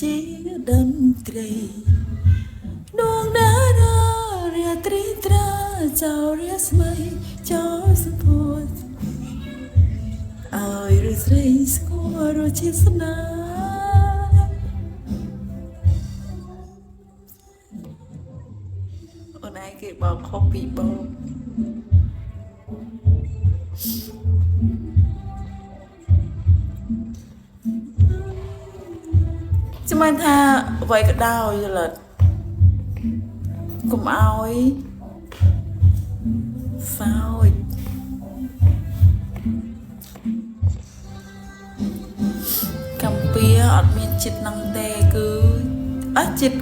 ជាតន្ត្រីដួងតារារាត្រីត្រាចោលរាស្មីចោលសពតអើយឬស្រីស្គាល់រសជាតិស្នេហ៍អូនឯងគេបោកខុសពីបោកចាំមិនថាអ្វីក៏ដោយយល់អត់កុំឲ្យសោចកម្ពីអត់មានចិត្តនឹងទេគឺចិត្ត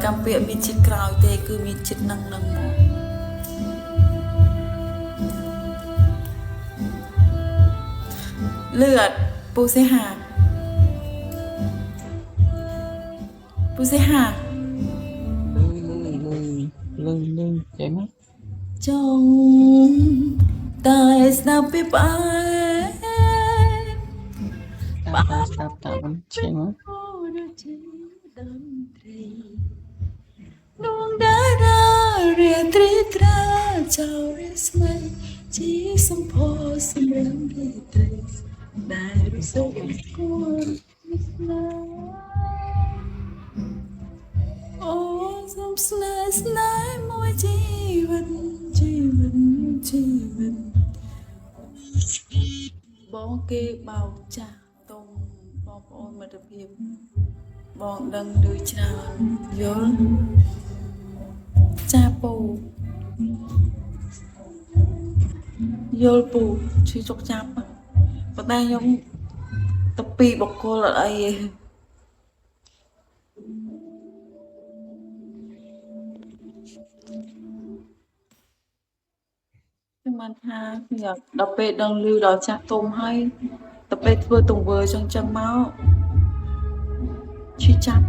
កម្ពីអត់មានចិត្តក្រោយទេគឺមានចិត្តនឹងមកเลือดปูเสหาlưng chạy mắt จงตายสนับไปไป tao chạy mắt ดวงดาราเรียตรีตราเจ้าเรียสมัยจีสมโพสมรังเรียตรีได้รู้สึกกลัวมิสลาโอ้สมสลายสลายมวยจีวันបងគេបោកចាស់តុងបងប្អូនមិត្តភាពបងដឹងដូចច្រើនយល់ចាពូយល់ពូឈឺចុកចាប់ប៉ុន្តែខ្ញុំទៅពីបុគ្គលអត់អីទេខ្ញុំបានថាខ្ញុំដល់ពេលដឹងឮដល់ចាស់ទុំហើយទៅពេលធ្វើទង្វើចឹងមកឈឺចាប់